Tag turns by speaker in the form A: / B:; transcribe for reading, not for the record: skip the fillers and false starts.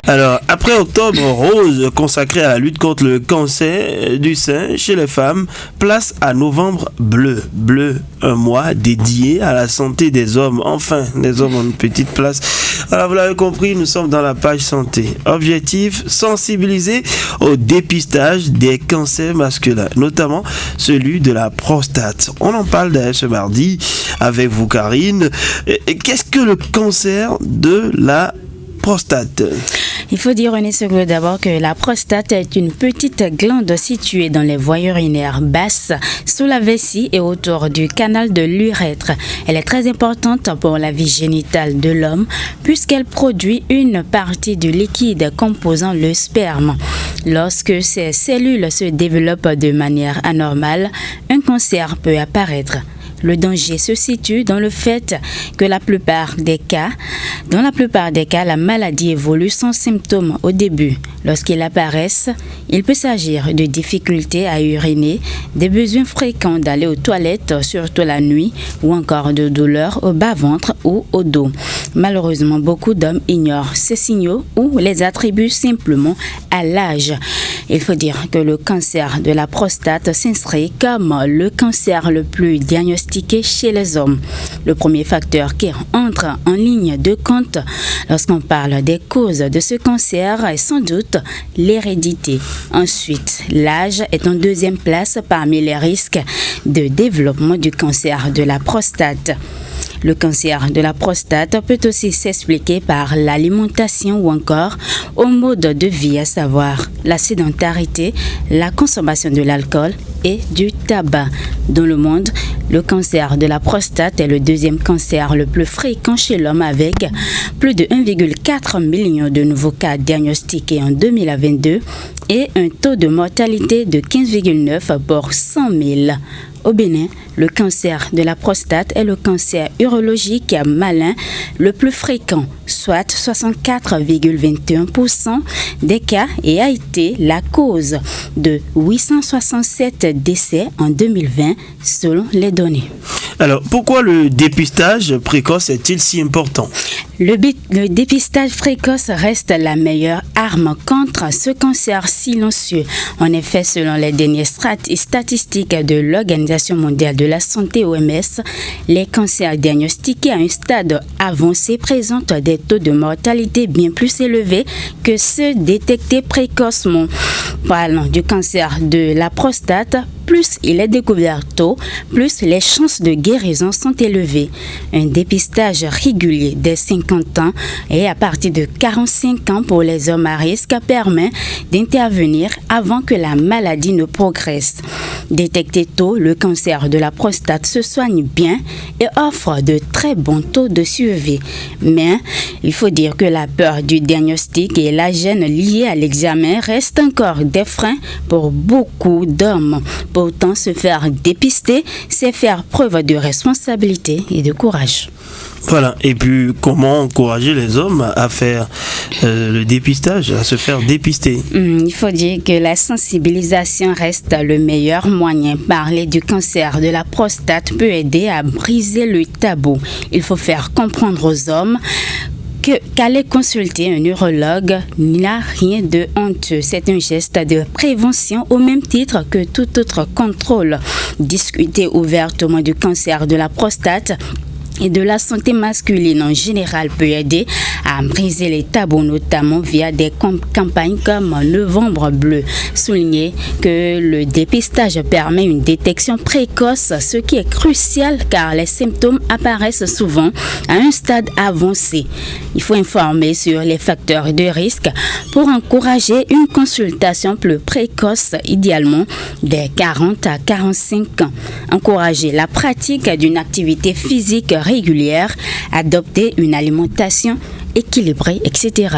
A: Alors, après Octobre Rose, consacré à la lutte contre le cancer du sein chez les femmes, place à Novembre Bleu. Bleu, un mois dédié à la santé des hommes. Enfin, les hommes ont une petite place. Alors, vous l'avez compris, nous sommes dans la page santé. Objectif, sensibiliser au dépistage des cancers masculins, notamment celui de la prostate. On en parle d'ailleurs ce mardi avec vous, Karine. Qu'est-ce que le cancer de la prostate?
B: Il faut dire, René Seglo, d'abord que la prostate est une petite glande située dans les voies urinaires basses, sous la vessie et autour du canal de l'urètre. Elle est très importante pour la vie génitale de l'homme puisqu'elle produit une partie du liquide composant le sperme. Lorsque ces cellules se développent de manière anormale, un cancer peut apparaître. Le danger se situe dans le fait que dans la plupart des cas, la maladie évolue sans symptômes au début. Lorsqu'ils apparaissent, il peut s'agir de difficultés à uriner, des besoins fréquents d'aller aux toilettes, surtout la nuit, ou encore de douleurs au bas-ventre ou au dos. Malheureusement, beaucoup d'hommes ignorent ces signaux ou les attribuent simplement à l'âge. Il faut dire que le cancer de la prostate s'inscrit comme le cancer le plus diagnostiqué chez les hommes. Le premier facteur qui entre en ligne de compte lorsqu'on parle des causes de ce cancer est sans doute l'hérédité. Ensuite, l'âge est en deuxième place parmi les risques de développement du cancer de la prostate. Le cancer de la prostate peut aussi s'expliquer par l'alimentation ou encore au mode de vie, à savoir la sédentarité, la consommation de l'alcool et du tabac. Dans le monde, le cancer de la prostate est le deuxième cancer le plus fréquent chez l'homme avec plus de 1,4 million de nouveaux cas diagnostiqués en 2022 et un taux de mortalité de 15,9 pour 100 000. Au Bénin, le cancer de la prostate est le cancer urologique malin le plus fréquent, soit 64,21% des cas, et a été la cause de 867 décès en 2020 selon les données.
A: Alors, pourquoi le dépistage précoce est-il si important?
B: Le dépistage précoce reste la meilleure arme contre ce cancer silencieux. En effet, selon les dernières statistiques de l'Organisation mondiale de la santé OMS, les cancers diagnostiqués à un stade avancé présentent des taux de mortalité bien plus élevés que ceux détectés précocement. Parlant du cancer de la prostate, plus il est découvert tôt, plus les chances de guérison sont élevées. Un dépistage régulier dès 50 ans et à partir de 45 ans pour les hommes à risque permet d'intervenir avant que la maladie ne progresse. Détecté tôt, le cancer de la prostate se soigne bien et offre de très bons taux de survie. Mais il faut dire que la peur du diagnostic et la gêne liée à l'examen restent encore des freins pour beaucoup d'hommes. Pourtant, se faire dépister, c'est faire preuve de responsabilité et de courage.
A: Voilà, et puis comment encourager les hommes à faire le dépistage, à se faire dépister?
B: Il faut dire que la sensibilisation reste le meilleur moyen. Parler du cancer de la prostate peut aider à briser le tabou. Il faut faire comprendre aux hommes qu'aller consulter un neurologue n'a rien de honteux. C'est un geste de prévention au même titre que tout autre contrôle. Discuter ouvertement du cancer de la prostate et de la santé masculine en général peut aider à briser les tabous, notamment via des campagnes comme Novembre Bleu. Souligner que le dépistage permet une détection précoce, ce qui est crucial car les symptômes apparaissent souvent à un stade avancé. Il faut informer sur les facteurs de risque pour encourager une consultation plus précoce, idéalement dès 40 à 45 ans. Encourager la pratique d'une activité physique régulière, adopter une alimentation équilibrée, etc.